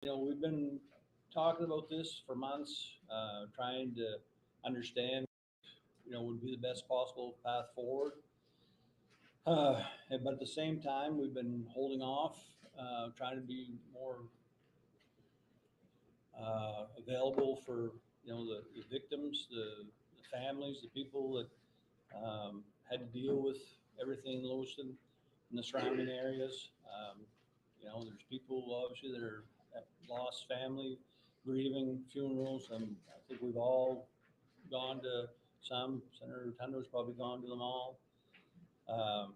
We've been talking about this for months, trying to understand, would be the best possible path forward. Uh, but at the same time, we've been holding off, trying to be more available for, the victims, the families, the people that had to deal with everything in Lewiston and the surrounding areas. There's people obviously that are that lost family, grieving, funerals, and I think we've all gone to some. Senator Tunder's probably gone to them all. Um,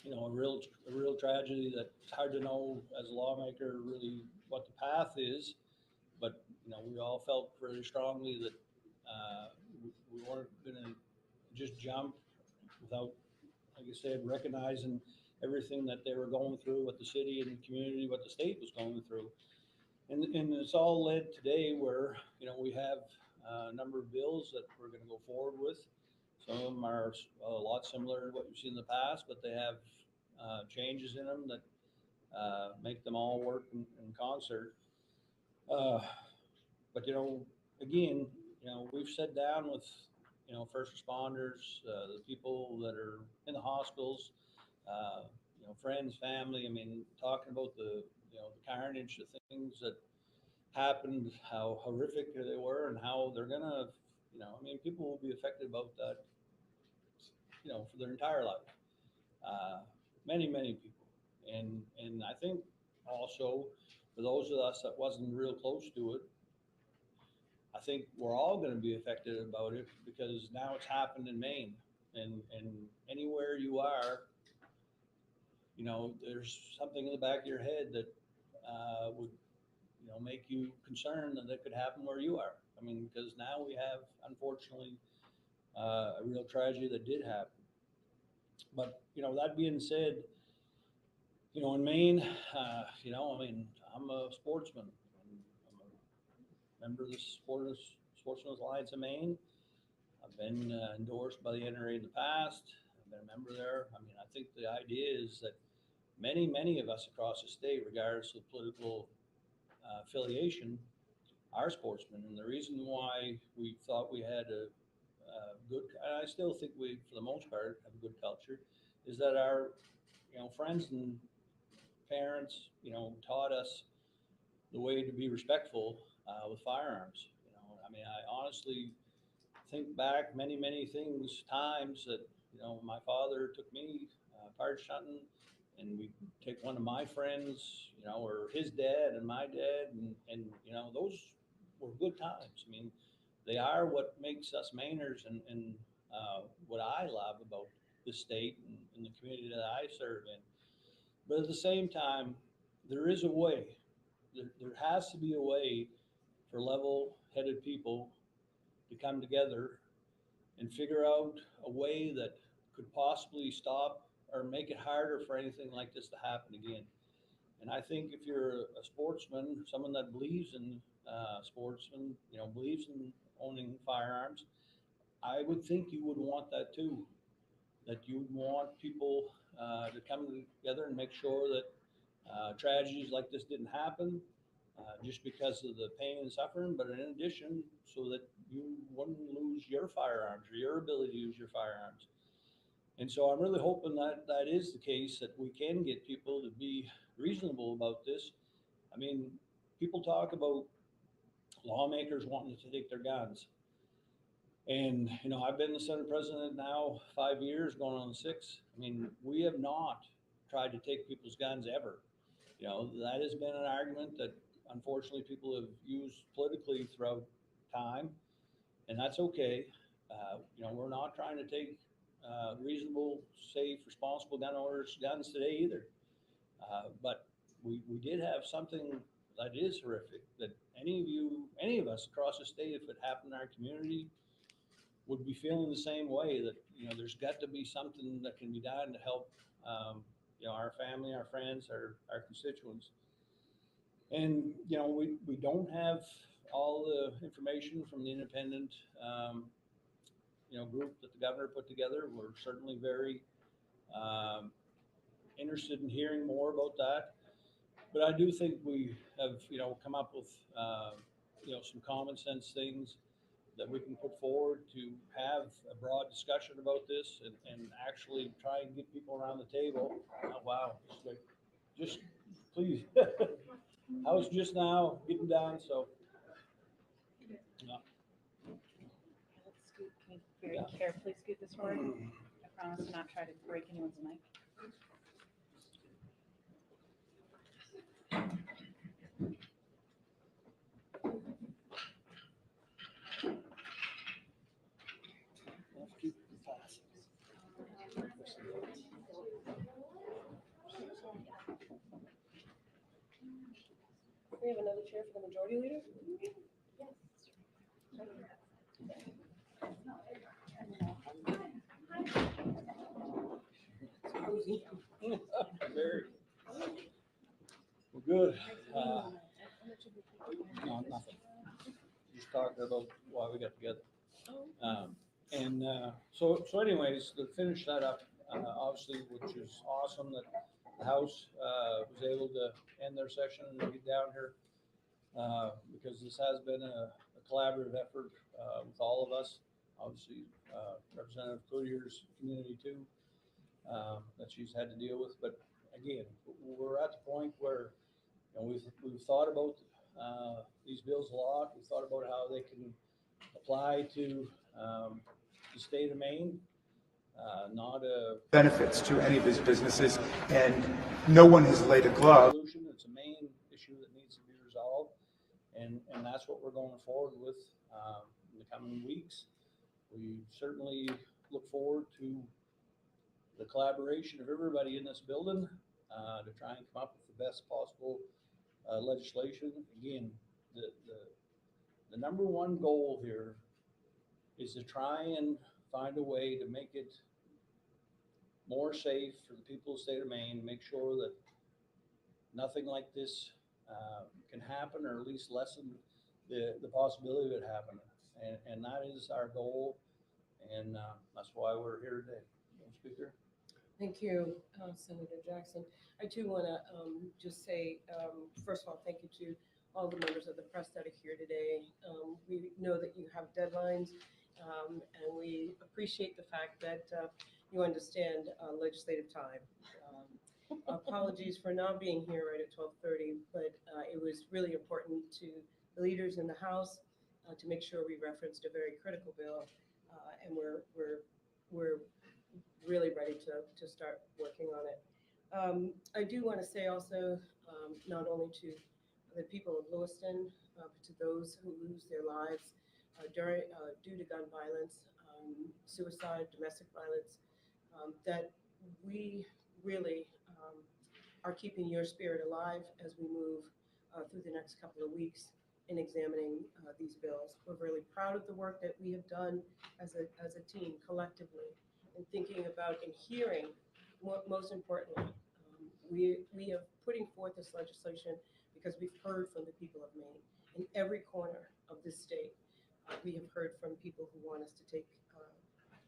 a real tragedy that it's hard to know as a lawmaker really what the path is, but we all felt very strongly that we weren't going to just jump without, like I said, recognizing everything that they were going through, what the city and the community, what the state was going through. And it's all led today where, we have a number of bills that we're going to go forward with. Some of them are a lot similar to what you've seen in the past, but they have changes in them that make them all work in concert. Uh, but, again, we've sat down with, first responders, the people that are in the hospitals, friends, family. I mean, talking about the carnage, the things that happened, how horrific they were, and how they're gonna, people will be affected about that, for their entire life. Uh, many people, and I think also for those of us that wasn't real close to it, I think we're all going to be affected about it because now it's happened in Maine, and anywhere you are, there's something in the back of your head that would make you concerned that could happen where you are. I mean, because now we have, unfortunately, a real tragedy that did happen. But that being said, in Maine, I'm a sportsman. I'm a member of the Sportsmen's Alliance of Maine. I've been endorsed by the NRA in the past. I've been a member there. I mean, I think the idea is that many of us across the state, regardless of political affiliation, are sportsmen. And the reason why we thought we had a good, and I still think we, for the most part, have a good culture, is that our, friends and parents, taught us the way to be respectful with firearms. I mean, I honestly think back many things, times that, my father took me partridge hunting, and we take one of my friends, or his dad and my dad, and those were good times. I mean, they are what makes us Mainers, and what I love about the state and the community that I serve in. But at the same time, there is a way. There has to be a way for level-headed people to come together and figure out a way that could possibly stop or make it harder for anything like this to happen again. And I think if you're a sportsman, someone that believes in sportsmen, believes in owning firearms, I would think you would want that too. That you would want people to come together and make sure that tragedies like this didn't happen just because of the pain and suffering, but in addition, so that you wouldn't lose your firearms or your ability to use your firearms. And so I'm really hoping that that is the case, that we can get people to be reasonable about this. I mean, people talk about lawmakers wanting to take their guns. And, I've been the Senate president now 5 years, going on 6. I mean, we have not tried to take people's guns ever. That has been an argument that unfortunately people have used politically throughout time, and that's okay. We're not trying to take reasonable, safe, responsible gun owners' guns today either. But we did have something that is horrific that any of us across the state, if it happened in our community, would be feeling the same way, that, there's got to be something that can be done to help, our family, our friends, our constituents. And, we don't have all the information from the independent, group that the governor put together. We're certainly very um, interested in hearing more about that. But I do think we have, come up with, some common sense things that we can put forward to have a broad discussion about this and actually try and get people around the table. Oh, wow, just please. I was just now getting down, so. Yeah. Let's scoot, can you very Yeah. carefully scoot this forward? I promise to not try to break anyone's mic. Let's keep it fast. We have another chair for the majority leader? Very. Well, good. No, nothing. Just talking about why we got together. So anyways, to finish that up, obviously, which is awesome that the House was able to end their session and get down here, because this has been a collaborative effort with all of us. Obviously, Representative Cloutier's community too, that she's had to deal with. But again, we're at the point where we've thought about these bills a lot. We've thought about how they can apply to the state of Maine. Not a benefits to any of his businesses, and no one has laid a glove. It's a main issue that needs to be resolved, and that's what we're going forward with in the coming weeks. We certainly look forward to the collaboration of everybody in this building to try and come up with the best possible legislation. Again, the number one goal here is to try and find a way to make it more safe for the people of the state of Maine, make sure that nothing like this can happen, or at least lessen the possibility of it happening. And that is our goal, and that's why we're here today. Speaker. Thank you, Senator Jackson. I too want to just say, first of all, thank you to all the members of the press that are here today. We know that you have deadlines, and we appreciate the fact that you understand legislative time. Apologies for not being here right at 12:30, but it was really important to the leaders in the House to make sure we referenced a very critical bill, and we're really ready to start working on it. I do want to say also, not only to the people of Lewiston, but to those who lose their lives due to gun violence, suicide, domestic violence, that we really are keeping your spirit alive as we move through the next couple of weeks in examining these bills. We're really proud of the work that we have done as a team collectively, and thinking about and hearing, most importantly, we are putting forth this legislation because we've heard from the people of Maine. In every corner of this state, we have heard from people who want us to take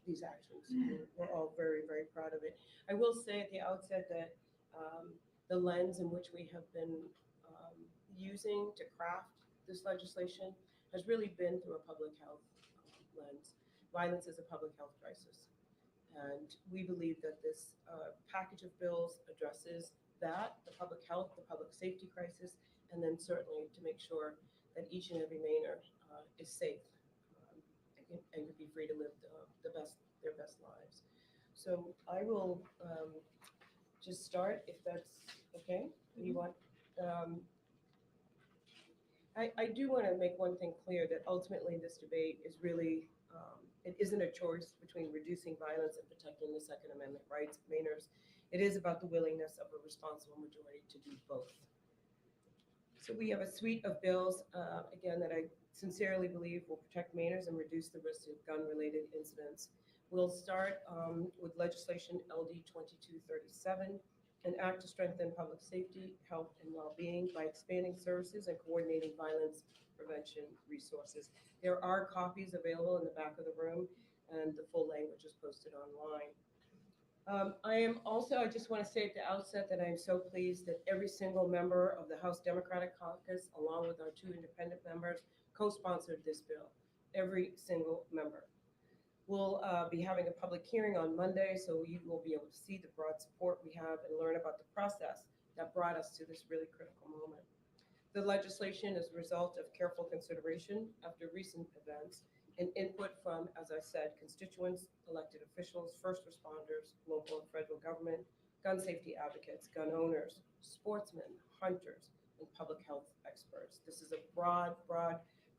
these actions. And we're all very, very proud of it. I will say at the outset that the lens in which we have been using to craft this legislation has really been through a public health lens. Violence is a public health crisis. And we believe that this package of bills addresses that, the public health, the public safety crisis, and then certainly to make sure that each and every Mainer is safe and can be free to live their best lives. So I will just start, if that's okay. You want? I do want to make one thing clear, that ultimately this debate is really, it isn't a choice between reducing violence and protecting the Second Amendment rights of Mainers. It is about the willingness of a responsible majority to do both. So we have a suite of bills, again, that I sincerely believe will protect Mainers and reduce the risk of gun-related incidents. We'll start with legislation LD 2237, an act to strengthen public safety, health, and well-being by expanding services and coordinating violence prevention resources. There are copies available in the back of the room, and the full language is posted online. I just want to say at the outset that I am so pleased that every single member of the House Democratic Caucus, along with our two independent members, co-sponsored this bill. Every single member. We'll be having a public hearing on Monday, so you will be able to see the broad support we have and learn about the process that brought us to this really critical moment. The legislation is a result of careful consideration after recent events and input from, as I said, constituents, elected officials, first responders, local and federal government, gun safety advocates, gun owners, sportsmen, hunters, and public health experts. This is a broad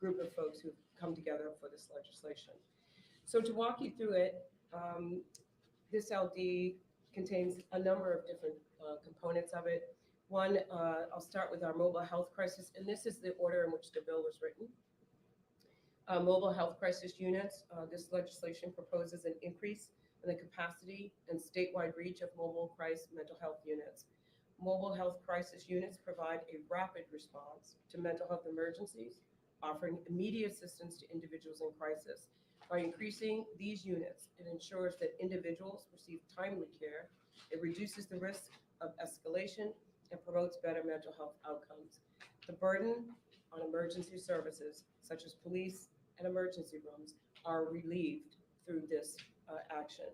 group of folks who've come together for this legislation. So to walk you through it, this LD contains a number of different components of it. One, I'll start with our mobile health crisis, and this is the order in which the bill was written. Mobile health crisis units, this legislation proposes an increase in the capacity and statewide reach of mobile crisis mental health units. Mobile health crisis units provide a rapid response to mental health emergencies, offering immediate assistance to individuals in crisis. By increasing these units, it ensures that individuals receive timely care, it reduces the risk of escalation, and promotes better mental health outcomes. The burden on emergency services, such as police and emergency rooms, are relieved through this action.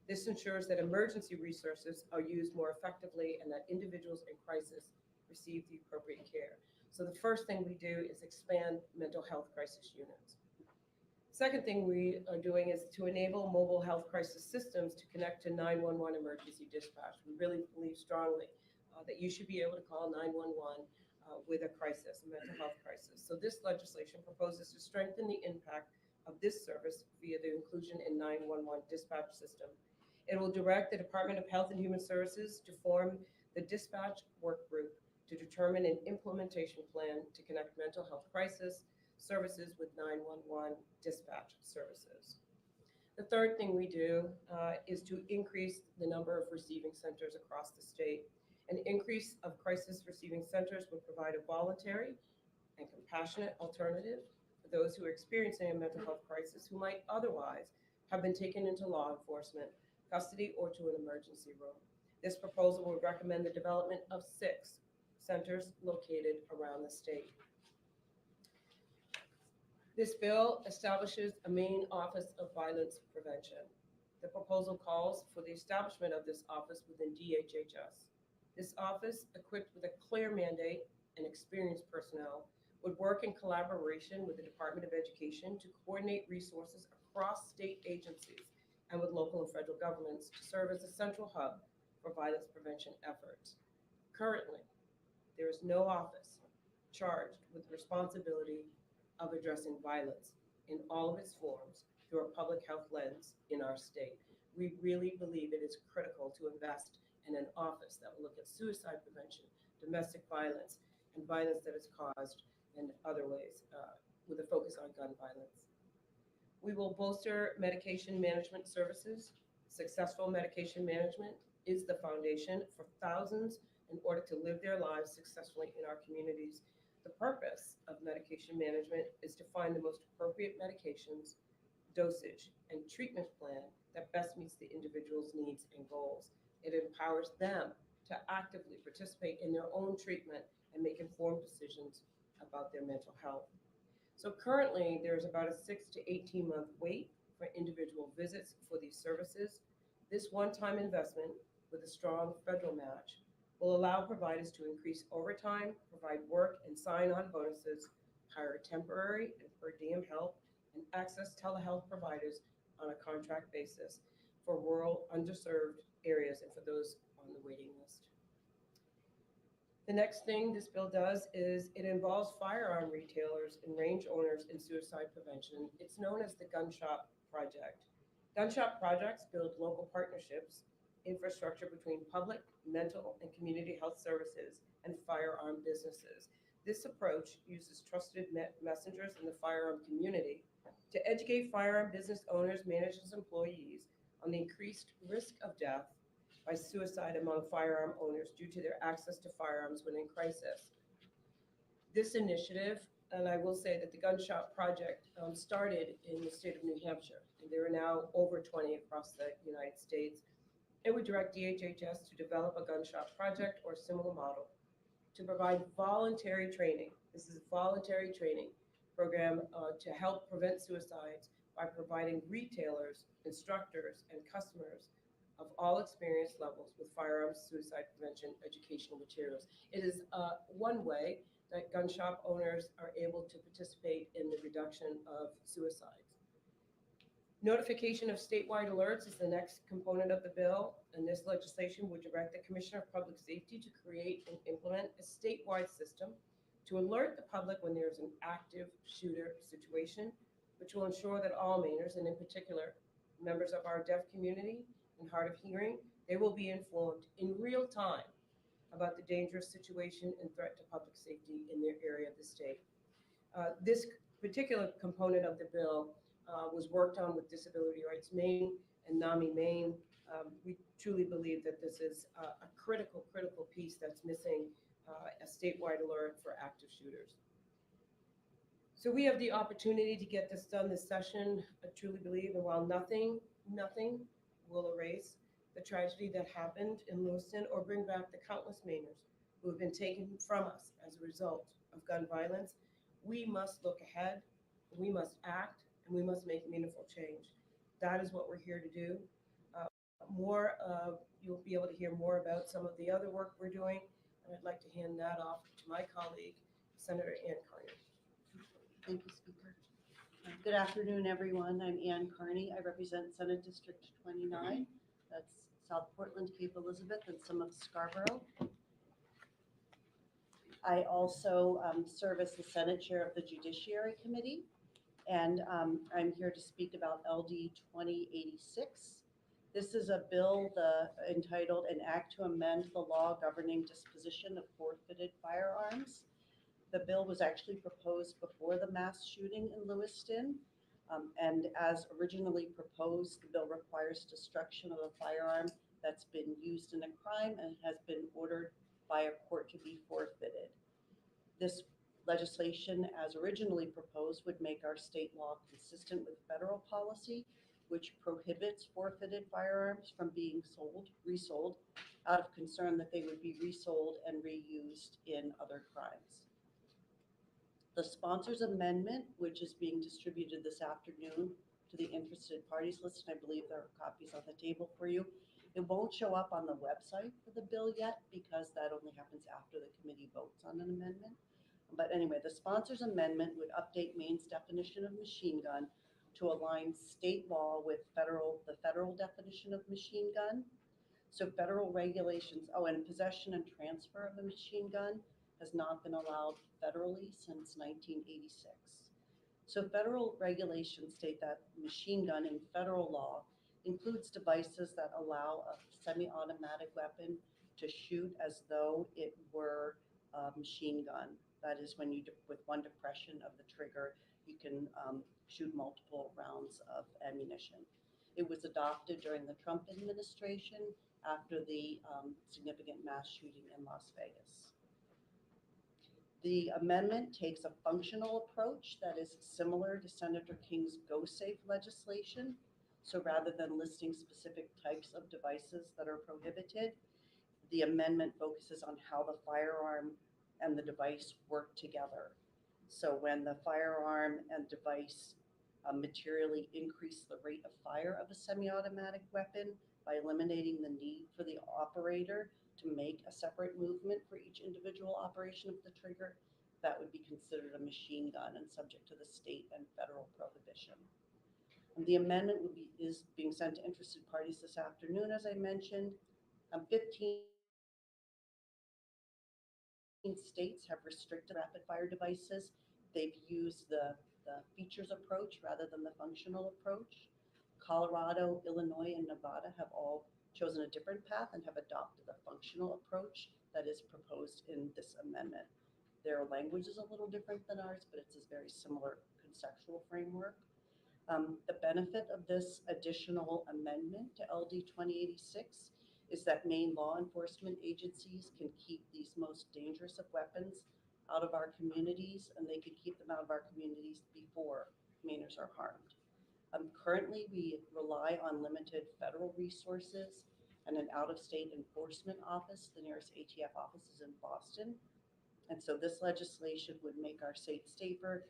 This ensures that emergency resources are used more effectively and that individuals in crisis receive the appropriate care. So the first thing we do is expand mental health crisis units. Second thing we are doing is to enable mobile health crisis systems to connect to 911 emergency dispatch. We really believe strongly that you should be able to call 911 with a crisis, a mental health crisis. So this legislation proposes to strengthen the impact of this service via the inclusion in 911 dispatch system. It will direct the Department of Health and Human Services to form the dispatch work group to determine an implementation plan to connect mental health crisis services with 911 dispatch services. The third thing we do is to increase the number of receiving centers across the state. An increase of crisis receiving centers would provide a voluntary and compassionate alternative for those who are experiencing a mental health crisis who might otherwise have been taken into law enforcement custody or to an emergency room. This proposal would recommend the development of 6 centers located around the state. This bill establishes a Maine Office of Violence Prevention. The proposal calls for the establishment of this office within DHHS. This office, equipped with a clear mandate and experienced personnel, would work in collaboration with the Department of Education to coordinate resources across state agencies and with local and federal governments to serve as a central hub for violence prevention efforts. Currently, there is no office charged with the responsibility of addressing violence in all of its forms through a public health lens in our state. We really believe it is critical to invest in an office that will look at suicide prevention, domestic violence, and violence that is caused in other ways, with a focus on gun violence. We will bolster medication management services. Successful medication management is the foundation for thousands in order to live their lives successfully in our communities. The purpose of medication management is to find the most appropriate medications, dosage, and treatment plan that best meets the individual's needs and goals. It empowers them to actively participate in their own treatment and make informed decisions about their mental health. So currently, there's about a 6 to 18 month wait for individual visits for these services. This one-time investment with a strong federal match will allow providers to increase overtime, provide work and sign-on bonuses, hire temporary and per diem help, and access telehealth providers on a contract basis for rural, underserved areas and for those on the waiting list. The next thing this bill does is it involves firearm retailers and range owners in suicide prevention. It's known as the Gun Shop Project. Gun Shop projects build local partnerships, infrastructure between public, mental, and community health services and firearm businesses. This approach uses trusted messengers in the firearm community to educate firearm business owners, managers, and employees on the increased risk of death by suicide among firearm owners due to their access to firearms when in crisis. This initiative, and I will say that the Gun Shop Project started in the state of New Hampshire, and there are now over 20 across the United States. It would direct DHHS to develop a gun shop project or similar model to provide voluntary training. This is voluntary training program to help prevent suicides by providing retailers, instructors, and customers of all experience levels with firearms suicide prevention educational materials. It is one way that gun shop owners are able to participate in the reduction of suicides. Notification of statewide alerts is the next component of the bill, and this legislation would direct the Commissioner of Public Safety to create and implement a statewide system to alert the public when there is an active shooter situation, which will ensure that all Mainers, and in particular members of our deaf community and hard of hearing, they will be informed in real time about the dangerous situation and threat to public safety in their area of the state. This particular component of the bill was worked on with Disability Rights Maine and NAMI Maine. We truly believe that this is a critical piece that's missing, a statewide alert for active shooters. So we have the opportunity to get this done this session. I truly believe, and while nothing will erase the tragedy that happened in Lewiston or bring back the countless Mainers who have been taken from us as a result of gun violence, we must look ahead, we must act, and we must make meaningful change. That is what we're here to do. You'll be able to hear more about some of the other work we're doing, and I'd like to hand that off to my colleague, Senator Ann Carney. Thank you, Speaker. Good afternoon, everyone. I'm Ann Carney. I represent Senate District 29. That's South Portland, Cape Elizabeth, and some of Scarborough. I also serve as the Senate Chair of the Judiciary Committee, and I'm here to speak about LD 2086. This is a bill entitled An Act to Amend the Law Governing Disposition of Forfeited Firearms. The bill was actually proposed before the mass shooting in Lewiston, and as originally proposed, the bill requires destruction of a firearm that's been used in a crime and has been ordered by a court to be forfeited. This legislation, as originally proposed, would make our state law consistent with federal policy, which prohibits forfeited firearms from being resold, out of concern that they would be resold and reused in other crimes. The sponsor's amendment, which is being distributed this afternoon to the interested parties list, and I believe there are copies on the table for you. It won't show up on the website for the bill yet because that only happens after the committee votes on an amendment. But anyway, the sponsor's amendment would update Maine's definition of machine gun to align state law with the federal definition of machine gun. So federal regulations, and possession and transfer of a machine gun has not been allowed federally since 1986. So federal regulations state that machine gun in federal law includes devices that allow a semi-automatic weapon to shoot as though it were a machine gun. That is when with one depression of the trigger, you can shoot multiple rounds of ammunition. It was adopted during the Trump administration after the significant mass shooting in Las Vegas. The amendment takes a functional approach that is similar to Senator King's Go Safe legislation. So rather than listing specific types of devices that are prohibited, the amendment focuses on how the firearm and the device work together. So when the firearm and device materially increase the rate of fire of a semi-automatic weapon by eliminating the need for the operator to make a separate movement for each individual operation of the trigger, that would be considered a machine gun and subject to the state and federal prohibition. And the amendment is being sent to interested parties this afternoon, as I mentioned. 15 states have restricted rapid fire devices. They've used the features approach rather than the functional approach. Colorado, Illinois, and Nevada have all chosen a different path and have adopted the functional approach that is proposed in this amendment. Their language is a little different than ours, but it's a very similar conceptual framework. The benefit of this additional amendment to LD 2086 is that Maine law enforcement agencies can keep these most dangerous of weapons out of our communities, and they can keep them out of our communities before Mainers are harmed. Currently, we rely on limited federal resources and an out-of-state enforcement office. The nearest ATF office is in Boston. And so this legislation would make our state safer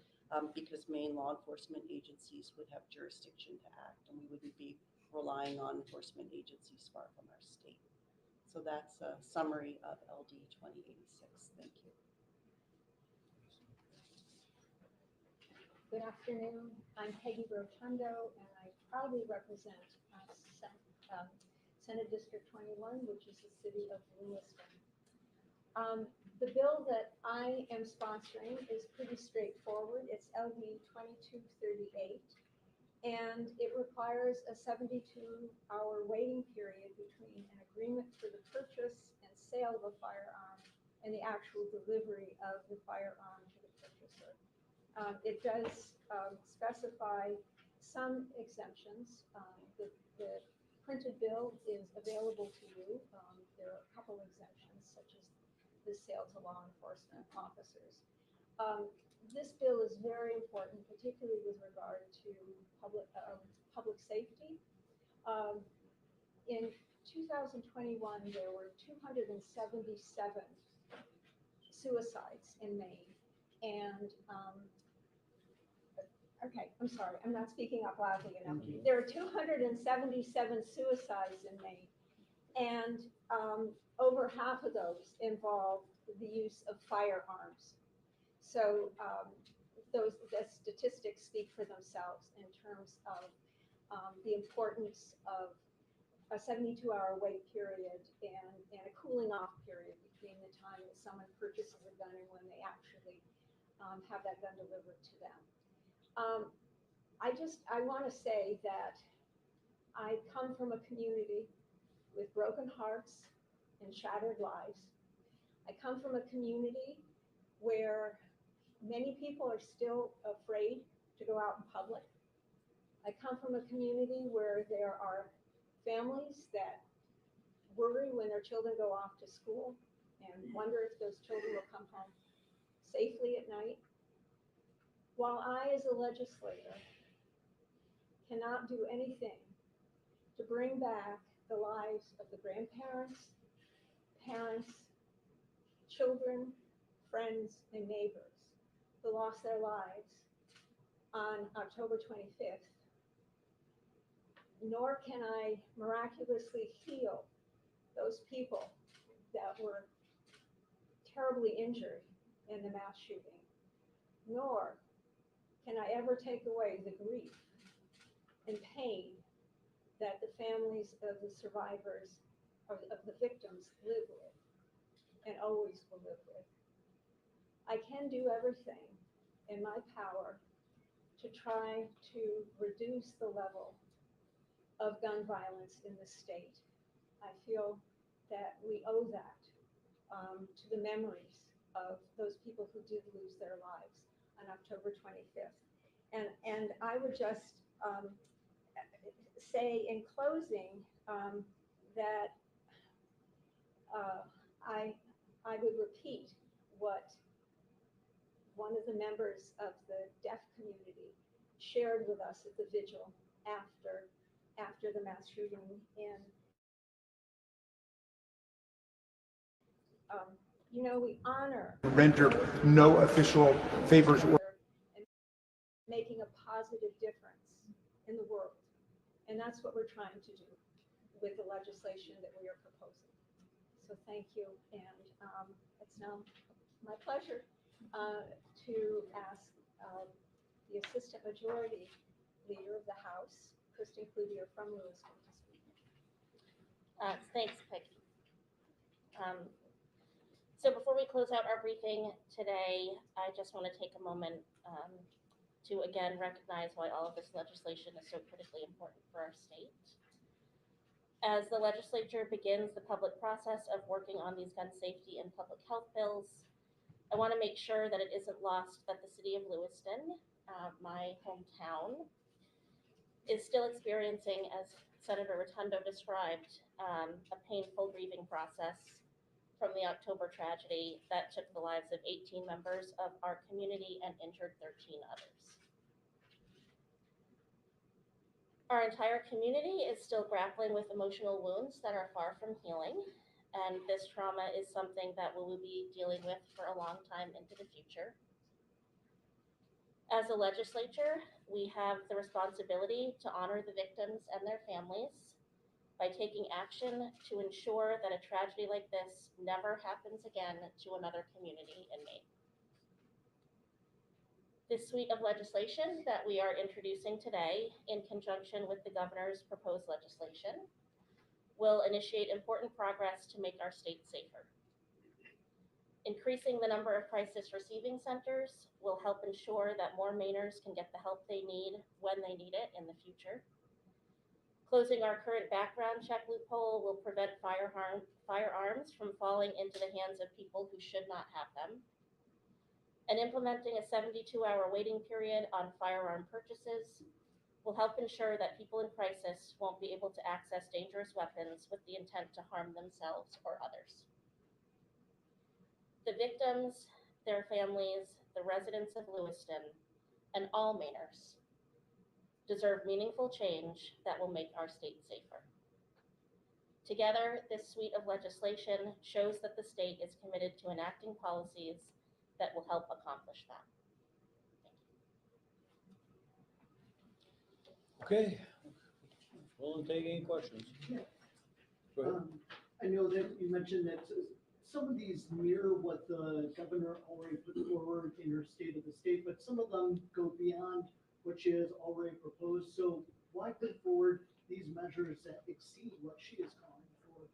because Maine law enforcement agencies would have jurisdiction to act, and we wouldn't be relying on enforcement agencies far from our state. So that's a summary of LD 2086. Thank you. Good afternoon. I'm Peggy Rotundo, and I proudly represent Senate District 21, which is the city of Lewiston. The bill that I am sponsoring is pretty straightforward. It's LD 2238, and it requires a 72-hour waiting period between an agreement for the purchase and sale of a firearm and the actual delivery of the firearm to the purchaser. It does specify some exemptions. The printed bill is available to you. There are a couple exemptions, such as the sale to law enforcement officers. This bill is very important, particularly with regard to public safety. In 2021, there were 277 suicides in Maine, and okay, I'm sorry, I'm not speaking up loudly enough. There are 277 suicides in Maine, and over half of those involve the use of firearms. So the statistics speak for themselves in terms of the importance of a 72-hour wait period and a cooling off period between the time that someone purchases a gun and when they actually have that gun delivered to them. I want to say that I come from a community with broken hearts and shattered lives. I come from a community where many people are still afraid to go out in public. I come from a community where there are families that worry when their children go off to school and wonder if those children will come home safely at night. While I, as a legislator, cannot do anything to bring back the lives of the grandparents, parents, children, friends, and neighbors who lost their lives on October 25th, nor can I miraculously heal those people that were terribly injured in the mass shooting, nor can I ever take away the grief and pain that the families of the survivors, of the victims, live with and always will live with. I can do everything in my power to try to reduce the level of gun violence in the state. I feel that we owe that to the memories of those people who did lose their lives on October 25th. And I would just say in closing that I would repeat what one of the members of the deaf community shared with us at the vigil after the mass shooting in. We honor Render no official favors or and making a positive difference in the world. And that's what we're trying to do with the legislation that we are proposing. So thank you. And it's now my pleasure to ask the Assistant Majority Leader of the House, Kristen Cloutier from Lewiston, to speak. Thanks, Peggy. So before we close out our briefing today, I just want to take a moment to again recognize why all of this legislation is so critically important for our state. As the legislature begins the public process of working on these gun safety and public health bills, I want to make sure that it isn't lost that the city of Lewiston, my hometown, is still experiencing, as Senator Rotundo described, a painful grieving process from the October tragedy that took the lives of 18 members of our community and injured 13 others. Our entire community is still grappling with emotional wounds that are far from healing, and this trauma is something that we will be dealing with for a long time into the future. As a legislature, we have the responsibility to honor the victims and their families by taking action to ensure that a tragedy like this never happens again to another community in Maine. This suite of legislation that we are introducing today, in conjunction with the governor's proposed legislation, will initiate important progress to make our state safer. Increasing the number of crisis receiving centers will help ensure that more Mainers can get the help they need when they need it in the future. Closing our current background check loophole will prevent firearms from falling into the hands of people who should not have them. And implementing a 72-hour waiting period on firearm purchases will help ensure that people in crisis won't be able to access dangerous weapons with the intent to harm themselves or others. The victims, their families, the residents of Lewiston, and all Mainers deserve meaningful change that will make our state safer. Together, this suite of legislation shows that the state is committed to enacting policies that will help accomplish that. Okay, willing to take any questions? Yeah. Go ahead. I know that you mentioned that some of these mirror what the governor already put forward in her state of the state, but some of them go beyond what she has already proposed. So why put forward these measures that exceed what she is calling for?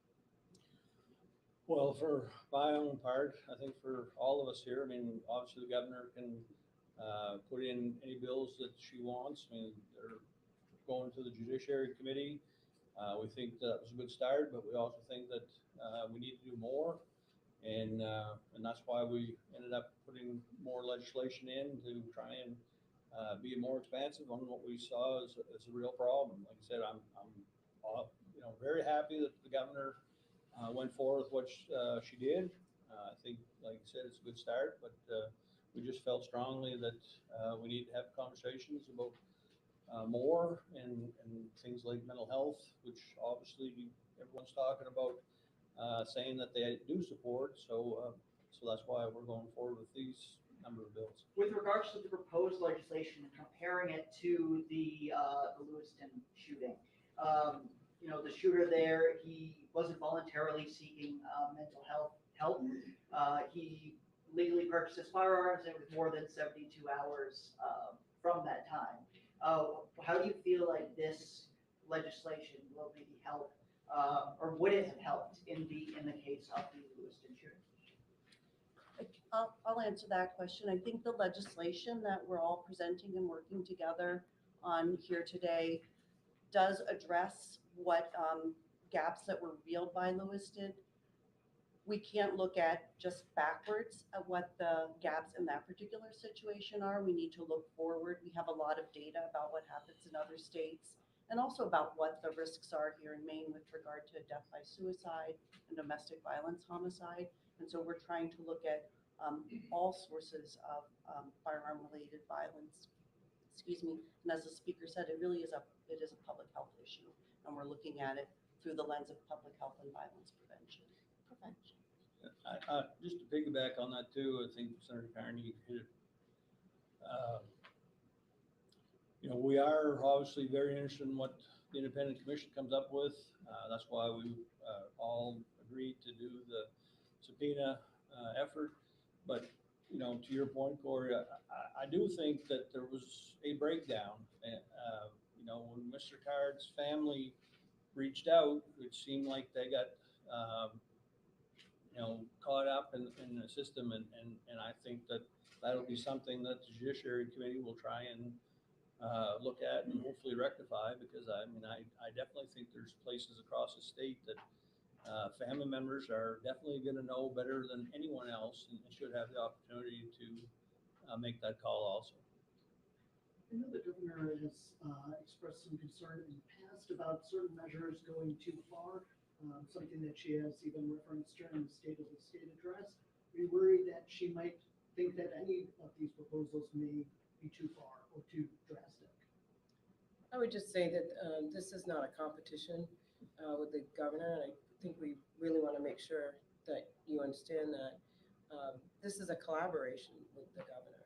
Well, for my own part, I think for all of us here, I mean, obviously the governor can put in any bills that she wants. I mean, they're going to the Judiciary Committee. We think that was a good start, but we also think that we need to do more. And that's why we ended up putting more legislation in to try and be more expansive on what we saw as a real problem. Like I said, I'm very happy that the governor went forward with what she did. I think, like I said, it's a good start, but we just felt strongly that we need to have conversations about more and things like mental health, which obviously everyone's talking about, saying that they do support. So that's why we're going forward with these number of bills. With regards to the proposed legislation and comparing it to the Lewiston shooting, the shooter there, he wasn't voluntarily seeking mental health help. He legally purchased his firearms, and it was more than 72 hours from that time. How do you feel like this legislation will maybe help, or would it have helped in the case of the Lewiston shooting? I'll answer that question. I think the legislation that we're all presenting and working together on here today does address what gaps that were revealed by Lewiston. We can't look at just backwards at what the gaps in that particular situation are. We need to look forward. We have a lot of data about what happens in other states and also about what the risks are here in Maine with regard to death by suicide and domestic violence homicide. And so we're trying to look at all sources of firearm-related violence. Excuse me. And as the speaker said, it is a public health issue, and we're looking at it through the lens of public health and violence prevention. Just to piggyback on that too, I think Senator Carney hit it. We are obviously very interested in what the independent commission comes up with. That's why we all agreed to do the subpoena effort. But to your point, Corey, I do think that there was a breakdown. When Mr. Card's family reached out, it seemed like they got caught up in the system, and I think that'll be something that the Judiciary Committee will try and look at and hopefully rectify, because I definitely think there's places across the state that family members are definitely going to know better than anyone else and should have the opportunity to make that call also. I know the governor has expressed some concern in the past about certain measures going too far, something that she has even referenced during the State of the State address. Are you worried that she might think that any of these proposals may be too far or too drastic? I would just say that this is not a competition with the governor. And I think we really want to make sure that you understand that this is a collaboration with the governor.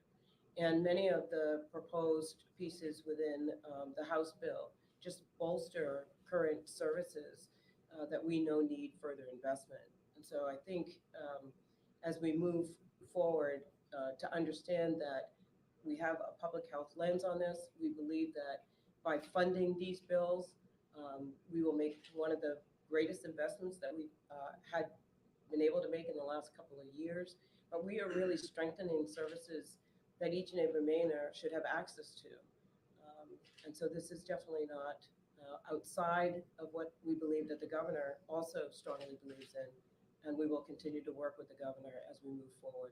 And many of the proposed pieces within the House bill just bolster current services that we know need further investment. And so I think as we move forward to understand that we have a public health lens on this, we believe that by funding these bills, we will make one of the greatest investments that we've had been able to make in the last couple of years. But we are really strengthening services that each and every Mainer should have access to. And so this is definitely not outside of what we believe that the governor also strongly believes in. And we will continue to work with the governor as we move forward.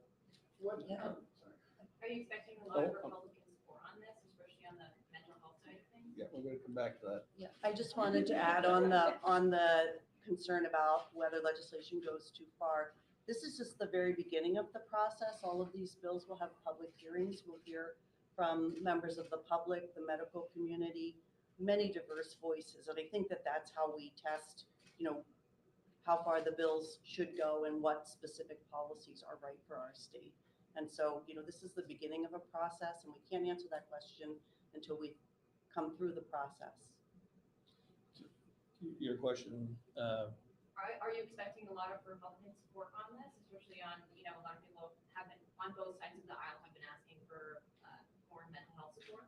What, Yeah. sorry. Are you expecting a lot of Oh, oh. Republican support on this, especially on the mental health side of things? Yeah, we're gonna come back to that. Yeah, I just wanted to add on the concern about whether legislation goes too far. This is just the very beginning of the process. All of these bills will have public hearings. We'll hear from members of the public, the medical community, many diverse voices. And I think that that's how we test, how far the bills should go and what specific policies are right for our state. And so, this is the beginning of a process, and we can't answer that question until we come through the process. Your question, Are you expecting a lot of Republican support on this, especially on, a lot of people have been, on both sides of the aisle, have been asking for more mental health support?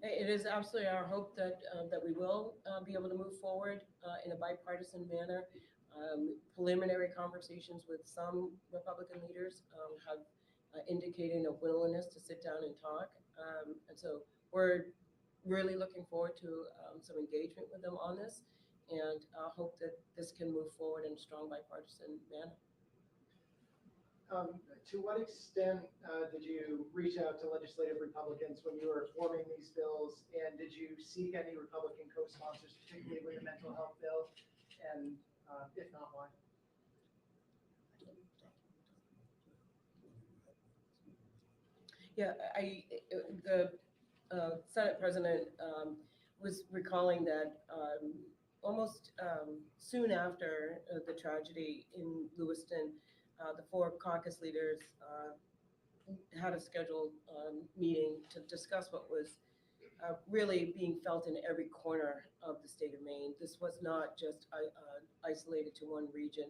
It is absolutely our hope that that we will be able to move forward in a bipartisan manner. Preliminary conversations with some Republican leaders have indicated a willingness to sit down and talk. And so we're really looking forward to some engagement with them on this, and hope that this can move forward in a strong bipartisan manner. To what extent did you reach out to legislative Republicans when you were forming these bills? And did you seek any Republican co-sponsors, particularly with the mental health bill? And if not, why? Yeah, the Senate President was recalling that almost soon after the tragedy in Lewiston, the four caucus leaders had a scheduled meeting to discuss what was really being felt in every corner of the state of Maine. This was not just isolated to one region.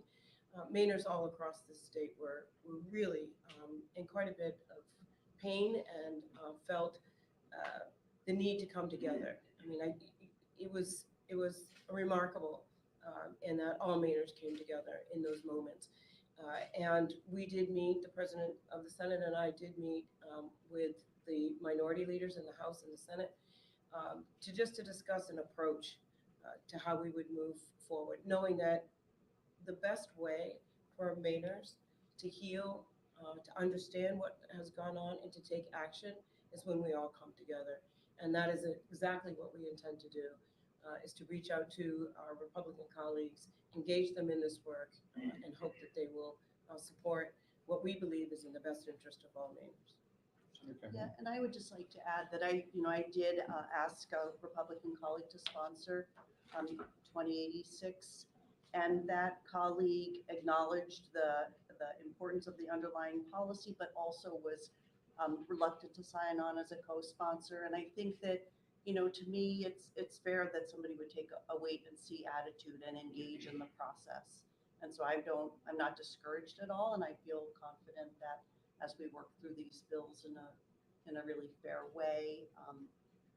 Mainers all across the state were really in quite a bit of pain and felt the need to come together. I mean, it was remarkable in that all Mainers came together in those moments. And we did meet, the President of the Senate and I did meet with the minority leaders in the House and the Senate to discuss an approach to how we would move forward, knowing that the best way for Mainers to heal, to understand what has gone on and to take action is when we all come together. And that is exactly what we intend to do, is to reach out to our Republican colleagues, engage them in this work, and hope that they will support what we believe is in the best interest of all Mainers. okay. Yeah, and I would just like to add that I did ask a Republican colleague to sponsor 2086, and that colleague acknowledged the importance of the underlying policy, but also was reluctant to sign on as a co-sponsor. And I think that, to me, it's fair that somebody would take a wait and see attitude and engage in the process. And so I'm not discouraged at all, and I feel confident that as we work through these bills in a really fair way,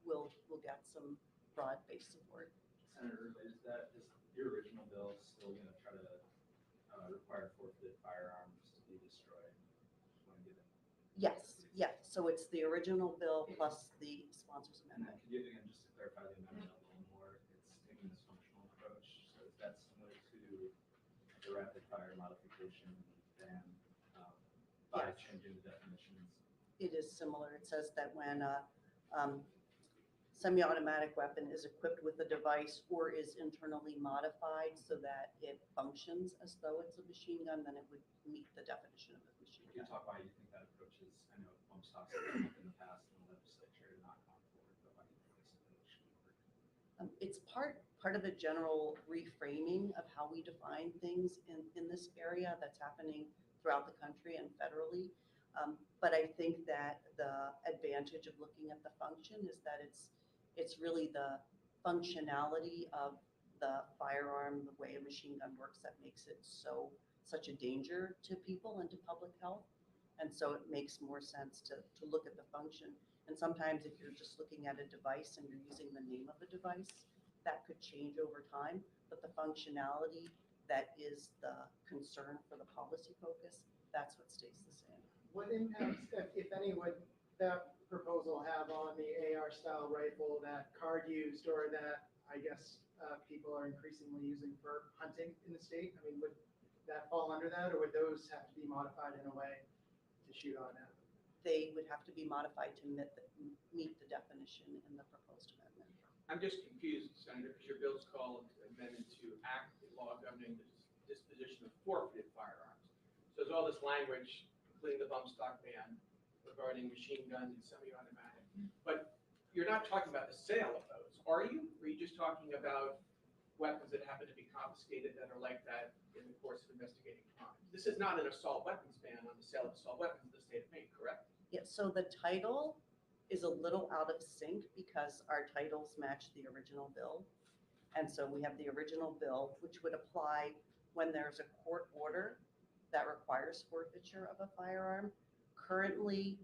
we'll get some broad-based support. Senator, is your original bill still going to try to require forfeited firearms to be destroyed when given? Yes. So it's the original bill plus the sponsors And then amendment. could you, again, just to clarify the amendment a little more, it's taking this functional approach. So is that similar to the rapid fire modification then by Yes. changing the definitions? It is similar. It says that when a semi-automatic weapon is equipped with a device or is internally modified so that it functions as though it's a machine gun, then it would meet the definition of a machine Can you gun. talk why you think that approach is, I know bump stocks have come up in the past in the legislature and not gone forward, but why do you think It's part of a general reframing of how we define things in this area that's happening throughout the country and federally. But I think that the advantage of looking at the function is that it's really the functionality of the firearm, the way a machine gun works, that makes it such a danger to people and to public health. And so it makes more sense to look at the function. And sometimes if you're just looking at a device and you're using the name of a device, that could change over time. But the functionality that is the concern for the policy focus, that's what stays the same. What impacts, if any, would that proposal have on the AR style rifle that Card used, or that I guess people are increasingly using for hunting in the state? I mean, would that fall under that, or would those have to be modified in a way to shoot on at? They would have to be modified to meet the definition in the proposed amendment. I'm just confused, Senator, because your bill's called amendment to act the law governing the disposition of forfeited firearms. So there's all this language, including the bump stock ban regarding machine guns and semi-automatic. But you're not talking about the sale of those, are you? Or are you just talking about weapons that happen to be confiscated that are like that in the course of investigating crimes? This is not an assault weapons ban on the sale of assault weapons in the state of Maine, correct? Yeah, so the title is a little out of sync because our titles match the original bill. And so we have the original bill, which would apply when there's a court order that requires forfeiture of a firearm. Currently,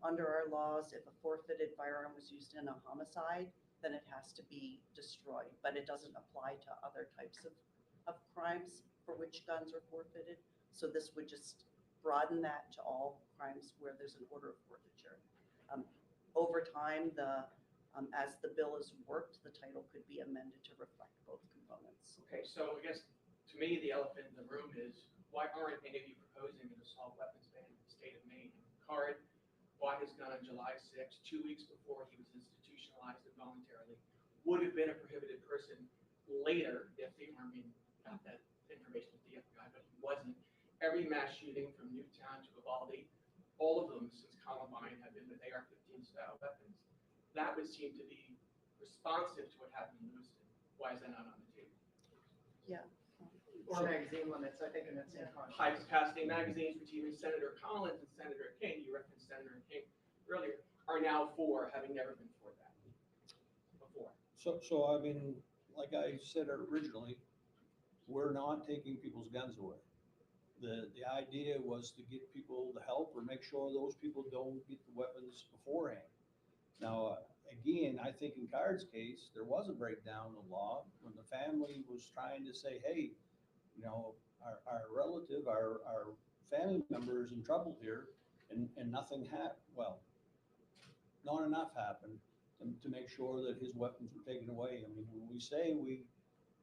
under our laws, if a forfeited firearm was used in a homicide, then it has to be destroyed, but it doesn't apply to other types of crimes for which guns are forfeited. So this would just broaden that to all crimes where there's an order of forfeiture. Over time, as the bill is worked, the title could be amended to reflect both components. Okay, so I guess to me, the elephant in the room is why aren't any of you proposing an assault weapons ban in the state of Maine? Card bought his gun on July 6th, 2 weeks before he was institutionalized involuntarily, would have been a prohibited person later if the Army got that information with the FBI, but he wasn't. Every mass shooting from Newtown to Uvalde, all of them since Columbine have been with AR-15 style weapons. That would seem to be responsive to what happened in Lewiston. Why is that not on the table? Yeah. Or magazine limits, I think, in that same context. High capacity magazines, which even Senator Collins and Senator King, you referenced Senator King earlier, are now for, having never been for that before. So I mean, like I said originally, we're not taking people's guns away. The idea was to get people the help or make sure those people don't get the weapons beforehand. Now, again, I think in Card's case, there was a breakdown in the law when the family was trying to say, hey, you know, our relative, our family member is in trouble here, and nothing happened. Well, not enough happened to make sure that his weapons were taken away. I mean, when we say we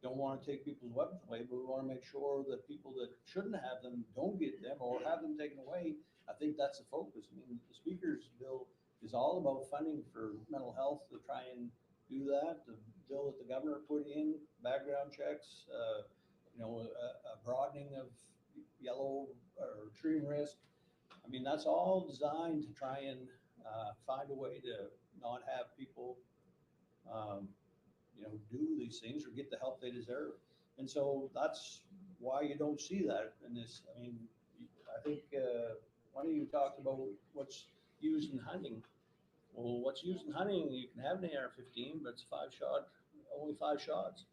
don't want to take people's weapons away, but we want to make sure that people that shouldn't have them don't get them or have them taken away. I think that's the focus. I mean, the speaker's bill is all about funding for mental health to try and do that. The bill that the governor put in, background checks, you know, a broadening of yellow or extreme risk. I mean, that's all designed to try and find a way to not have people you know, do these things or get the help they deserve. And so that's why you don't see that in this. I mean, I think one of you talked about what's used in hunting. Well, what's used in hunting, you can have an AR-15, but it's only 5 shots.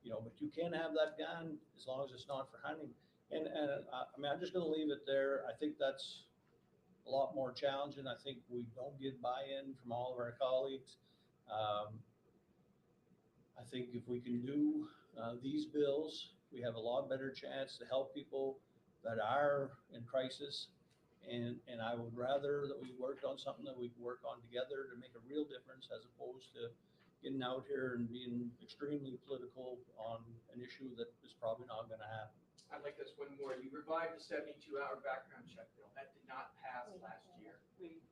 You know, but you can have that gun as long as it's not for hunting. And I mean, I'm just going to leave it there. I think that's a lot more challenging. I think we don't get buy-in from all of our colleagues. I think if we can do these bills, we have a lot better chance to help people that are in crisis. And I would rather that we worked on something that we can work on together to make a real difference, as opposed to getting out here and being extremely political on an issue that is probably not going to happen. I'd like this one more. You revived the 72-hour background check bill. That did not pass last year.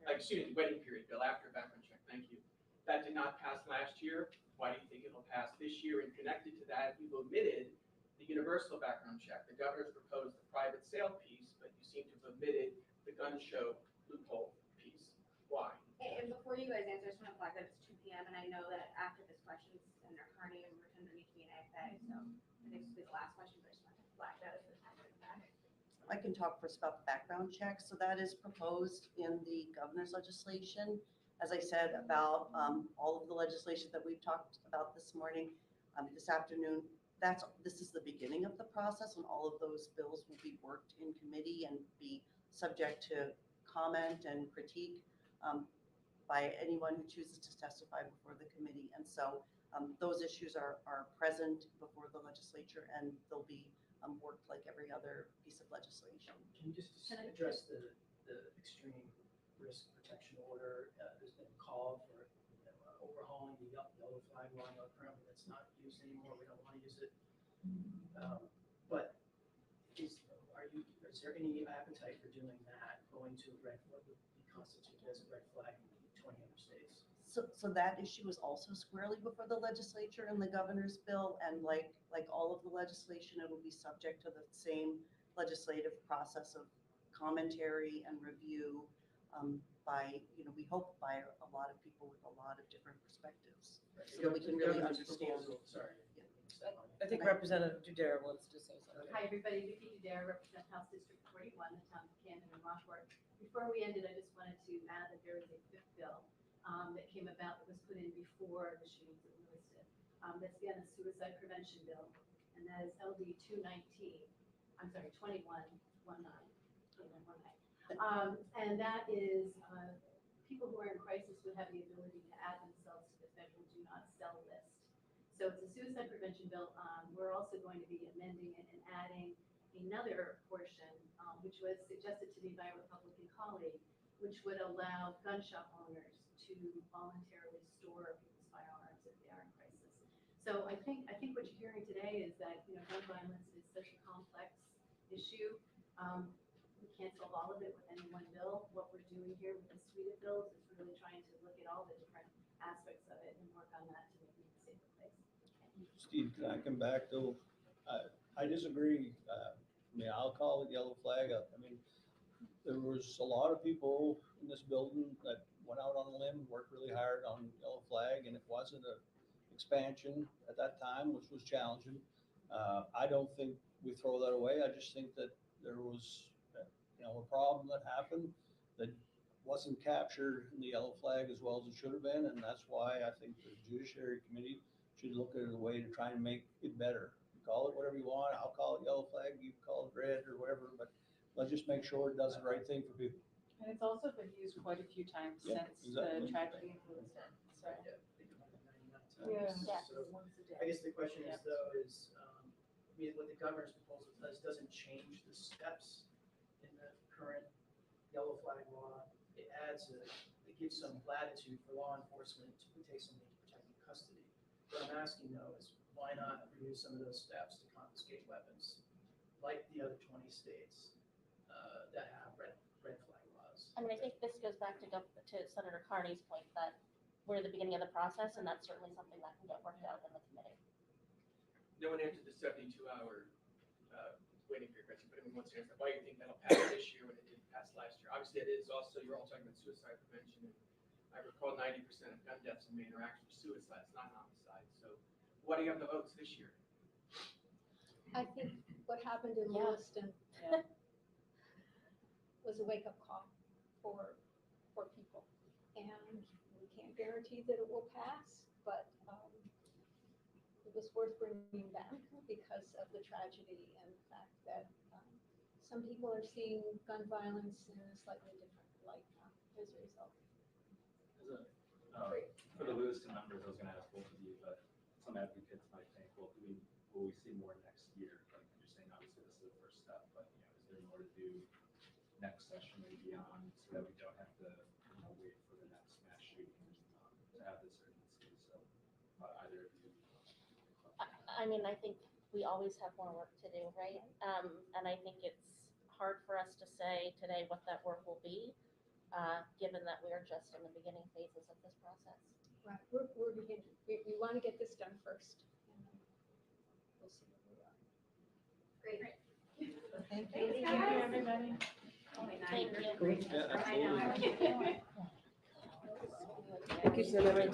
Excuse me, waiting period bill after background check. Thank you. That did not pass last year. Why do you think it'll pass this year? And connected to that, you've omitted the universal background check. The governor's proposed the private sale piece, but you seem to have omitted the gun show loophole piece. Why? And before you guys answer, I just want to flag that it's 2 p.m. and I know that after this question, Senator Carney and written underneath me and AFA. So I think this will be the last question, but I just want to flag that as the time in the back. I can talk first about the background check. So that is proposed in the governor's legislation. As I said about all of the legislation that we've talked about this morning, this afternoon, this is the beginning of the process, and all of those bills will be worked in committee and be subject to comment and critique by anyone who chooses to testify before the committee. And so those issues are present before the legislature, and they'll be worked like every other piece of legislation. Can you just address the extreme risk protection order? There's been a call for overhauling the yellow flag law. Currently that's not used anymore. We don't want to use it. But is there any appetite for doing that, going to red, what would be constituted as a red flag in 20 other states? So that issue is also squarely before the legislature and the governor's bill, and like all of the legislation, it will be subject to the same legislative process of commentary and review by, we hope by a lot of people with a lot of different perspectives, so that we can really understand. Sorry. I think Representative Dudera wants to say something. Hi, everybody. Vicki Dudera, represent House District 41, the town of Camden and Rockport. Before we ended, I just wanted to add that there is a fifth bill that came about that was put in before the shootings at Lewiston. That's again a suicide prevention bill, and that is LD 2119. And that is people who are in crisis would have the ability to add themselves to the federal do not sell list. So it's a suicide prevention bill. We're also going to be amending it and adding another portion, which was suggested to me by a Republican colleague, which would allow gun shop owners to voluntarily store people's firearms if they are in crisis. So I think what you're hearing today is that gun violence is such a complex issue. We can't solve all of it with any one bill. What we're doing here with the suite of bills is really trying to look at all the different aspects of it and work on that to make it a safer place. Steve, can I come back though? I disagree. I'll call it yellow flag up. There was a lot of people in this building that went out on a limb, worked really hard on yellow flag, and it wasn't an expansion at that time, which was challenging. I don't think we throw that away. I just think that there was, a problem that happened that wasn't captured in the yellow flag as well as it should have been, and that's why I think the Judiciary Committee should look at a way to try and make it better. Call it whatever you want. I'll call it yellow flag. You can call it red or whatever, but let's just make sure it does the right thing for people. And it's also been used quite a few times Yeah, since exactly. the tragedy in Lewiston. So, Yeah. yeah. So I guess the question is though, what the governor's proposal doesn't change the steps in the current yellow flag law. It gives some latitude for law enforcement to take somebody to protective custody. What I'm asking though is why not remove some of those steps to confiscate weapons, like the other 20 states that have red flag laws? I think this goes back to Senator Carney's point that we're at the beginning of the process, and that's certainly something that can get worked out in the committee. No one answered the 72-hour waiting period question, but everyone wants to answer why you think that'll pass this year when it didn't pass last year. Obviously, it is also, you're all talking about suicide prevention, and I recall 90% of gun deaths in Maine are actually suicides, not homicides. So why do you have the votes this year? I think what happened in Yeah. Lewiston was a wake-up call for people. And we can't guarantee that it will pass, but it was worth bringing back because of the tragedy and the fact that some people are seeing gun violence in a slightly different light now as a result. For the Lewiston numbers, I was going to ask both of you, but some advocates might think, well, will we see more next year? Like you're saying, obviously this is the first step, but is there more to do next session and beyond so that we don't have to wait for the next mass shooting to have this urgency? So either of you. I think we always have more work to do, right? And I think it's hard for us to say today what that work will be, given that we're just in the beginning phases of this process. Right, we're beginning. We want to get this done first. And then we'll see where we are. Great. Thank you. Thank you, everybody. Thank you. Yeah, absolutely. Thank you, Senator.